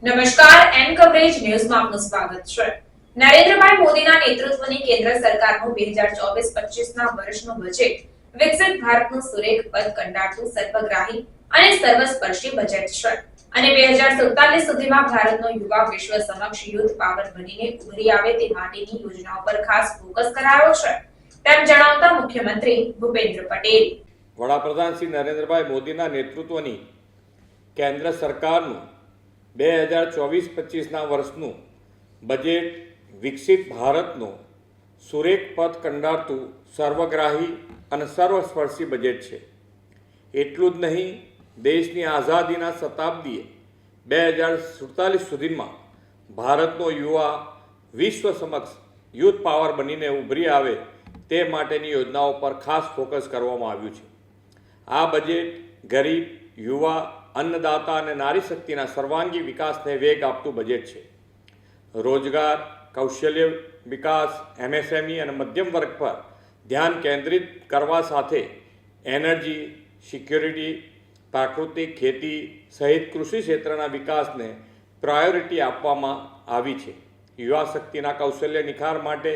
નમસ્કાર, N coverage ન્યૂઝમાં આપનું સ્વાગત છે. નરેન્દ્રભાઈ મોદીના નેતૃત્વની કેન્દ્ર સરકારનું 2024-25ના વર્ષનું બજેટ વિકસિત ભારતનું સુરેખ પથ કંડારતું સર્વગ્રાહી અને સર્વસ્પર્શી બજેટ છે અને 2047 સુધીમાં ભારતનો યુવા વિશ્વ સમક્ષ યુથ પાવર બનીને ઉભરી આવે તે માટેની યોજનાઓ પર ખાસ ફોકસ કરાયો છે તેમ જણાવતા મુખ્યમંત્રી ભૂપેન્દ્ર પટેલ વડાપ્રધાન શ્રી નરેન્દ્રભાઈ મોદીના નેતૃત્વની કેન્દ્ર સરકારનું 2024-25ના વર્ષનું બજેટ વિકસિત ભારતનો સુરેખ પથ કંડારતું સર્વગ્રાહી અને સર્વસ્પર્શી બજેટ છે. એટલું જ નહીં, દેશની આઝાદીના શતાબ્દીએ 2047 સુધીમાં ભારતનો યુવા વિશ્વ સમક્ષ યુથ પાવર બનીને ઉભરી આવે તે માટેની યોજનાઓ પર ખાસ ફોકસ કરવામાં આવ્યું છે. આ બજેટ ગરીબ, યુવા, અન્નદાતા અને નારી શક્તિના સર્વાંગી વિકાસને વેગ આપતું બજેટ છે. રોજગાર, કૌશલ્ય વિકાસ, એમએસએમઈ અને મધ્યમ વર્ગ પર ધ્યાન કેન્દ્રિત કરવા સાથે એનર્જી, સિક્યોરિટી, પ્રાકૃતિક ખેતી સહિત કૃષિ ક્ષેત્રના વિકાસને પ્રાયોરિટી આપવામાં આવી છે. યુવા શક્તિના કૌશલ્ય નિખાર માટે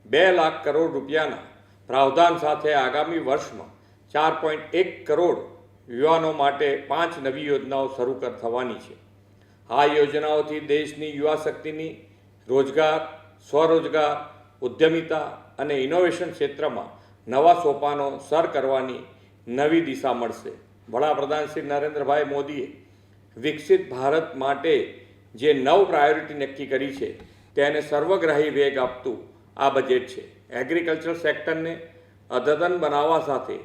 2 લાખ કરોડ રૂપિયાના પ્રાવધાન સાથે આગામી વર્ષમાં 4.1 કરોડ યુવાનો માટે 5 નવી યોજનાઓ શરૂ થવાની છે. આ યોજનાઓથી દેશની યુવા શક્તિની રોજગાર, સ્વરોજગાર, ઉદ્યમિતા અને ઇનોવેશન ક્ષેત્રમાં નવા સોપાનો સર કરવાની નવી દિશા મળશે. વડાપ્રધાન શ્રી નરેન્દ્રભાઈ મોદીએ વિકસિત ભારત માટે જે 9 પ્રાયોરિટી નક્કી કરી છે તેને સર્વગ્રાહી વેગ આપતું આ બજેટ છે. એગ્રીકલ્ચર સેક્ટરને અદ્યતન બનાવવા સાથે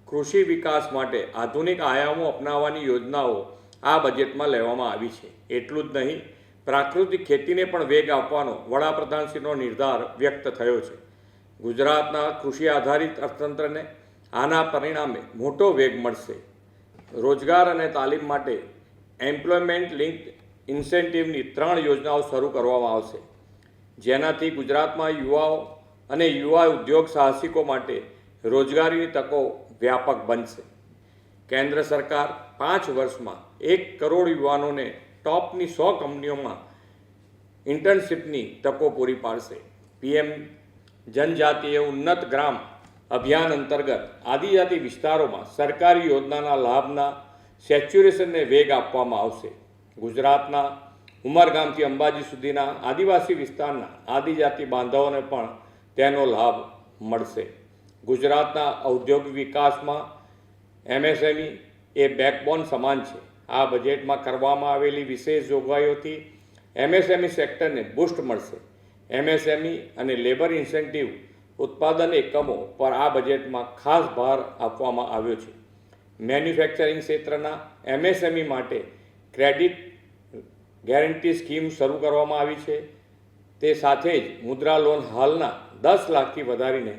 કૃષિ વિકાસ માટે આધુનિક આયામો અપનાવવાની યોજનાઓ આ બજેટમાં લેવામાં આવી છે. એટલું જ નહીં, પ્રાકૃતિક ખેતીને પણ વેગ આપવાનો વડાપ્રધાનશ્રીનો નિર્ધાર વ્યક્ત થયો છે. ગુજરાતના કૃષિ આધારિત અર્થતંત્રને આના પરિણામે મોટો વેગ મળશે. રોજગાર અને તાલીમ માટે એમ્પ્લોયમેન્ટ લિંક્ડ ઇન્સેન્ટિવની 3 યોજનાઓ શરૂ કરવામાં આવશે, જેનાથી ગુજરાતમાં યુવાઓ અને યુવા ઉદ્યોગ સાહસિકો માટે રોજગારીની તકો વ્યાપક બનશે. કેન્દ્ર સરકાર 5 વર્ષમાં 1 કરોડ યુવાનોને ટોપની 100 કંપનીઓમાં ઇન્ટર્નશીપની તકો પૂરી પાડશે. પીએમ જનજાતીય ઉન્નત ગ્રામ અભિયાન અંતર્ગત આદિજાતિ વિસ્તારોમાં સરકારી યોજનાના લાભના સેચ્યુરેશનને વેગ આપવામાં આવશે. ગુજરાતના ઉમરગામથી અંબાજી સુધીના આદિવાસી વિસ્તારના આદિજાતિ બાંધવોને પણ તેનો લાભ મળશે. ગુજરાતના ઔદ્યોગિક વિકાસમાં એમએસએમઈ એ બેકબોન સમાન છે. આ બજેટમાં કરવામાં આવેલી વિશેષ જોગવાઈઓથી એમએસએમઈ સેક્ટરને બૂસ્ટ મળશે. એમએસએમઈ અને લેબર ઇન્સેન્ટિવ ઉત્પાદન એકમો પર આ બજેટમાં ખાસ ભાર આપવામાં આવ્યો છે. મેન્યુફેક્ચરિંગ ક્ષેત્રના એમએસએમઈ માટે ક્રેડિટ ગેરંટી સ્કીમ શરૂ કરવામાં આવી છે. તે સાથે જ મુદ્રા લોન હાલના 10 લાખથી વધારીને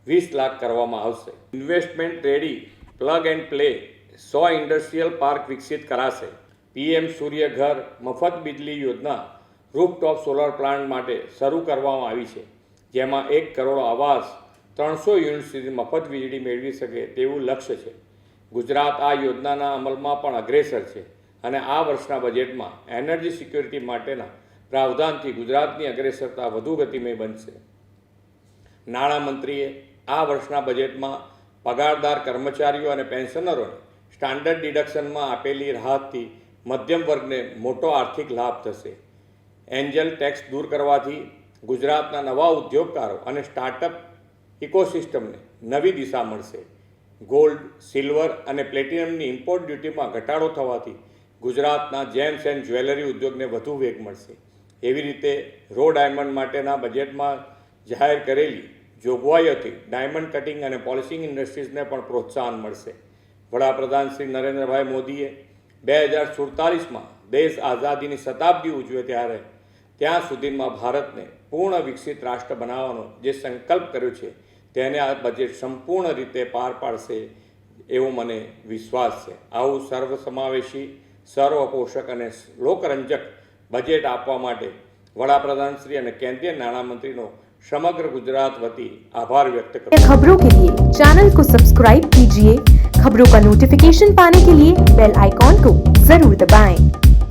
20 લાખ કરવામાં આવશે. Investment ready plug and play 100 industrial park વિકસિત કરાશે. પીએમ સૂર્ય ઘર મફત વીજળી યોજના રૂફટોપ સોલર પ્લાન્ટ માટે શરૂ કરવામાં આવી છે, જેમાં 1 કરોડ આવાસ 300 યુનિટ સુધી મફત વીજળી મેળવી શકે તેવું લક્ષ્ય છે. ગુજરાત આ યોજનાના અમલમાં પણ અગ્રેસર છે અને આ વર્ષના બજેટમાં એનર્જી સિક્યોરિટી માટેના પ્રાવધાનથી ગુજરાતની અગ્રેસરતા વધુ ગતિમય બનશે. નાણામંત્રીએ આ વર્ષના બજેટમાં પગારદાર કર્મચારીઓ અને પેન્શનરોને સ્ટાન્ડર્ડ ડિડક્શનમાં આપેલી રાહતથી મધ્યમ વર્ગને મોટો આર્થિક લાભ થશે. એન્જલ ટેક્સ દૂર કરવાથી ગુજરાતના નવા ઉદ્યોગકારો અને સ્ટાર્ટઅપ ઇકોસિસ્ટમને નવી દિશા મળશે. ગોલ્ડ, સિલ્વર અને પ્લેટિનમની ઇમ્પોર્ટ ડ્યુટીમાં ઘટાડો થવાથી ગુજરાતના જેમ્સ એન્ડ જ્વેલરી ઉદ્યોગને વધુ વેગ મળશે. એવી રીતે રો ડાયમંડ માટેના બજેટમાં જાહેર કરેલી જોગવાઈઓથી ડાયમંડ કટિંગ અને પોલિશિંગ ઇન્ડસ્ટ્રીઝને પણ પ્રોત્સાહન મળશે. વડાપ્રધાન શ્રી નરેન્દ્રભાઈ મોદીએ 2047માં દેશ આઝાદીની શતાબ્દી ઉજવે ત્યાં સુધીમાં ભારતને પૂર્ણ વિકસિત રાષ્ટ્ર બનાવવાનો જે સંકલ્પ કર્યો છે તેને આ બજેટ સંપૂર્ણ રીતે પાર પાડશે એવો મને વિશ્વાસ છે. આવું સર્વસમાવેશી, સર્વપોષક અને લોકરંજક બજેટ આપવા માટે वडाप्रधान श्री और केंद्रीय नाणा मंत्री नो समग्र गुजरात वती आभार व्यक्त करता हूं। खबरों के लिए चैनल को सब्सक्राइब कीजिए। खबरों का नोटिफिकेशन पाने के लिए बेल आइकॉन को जरूर दबाएं।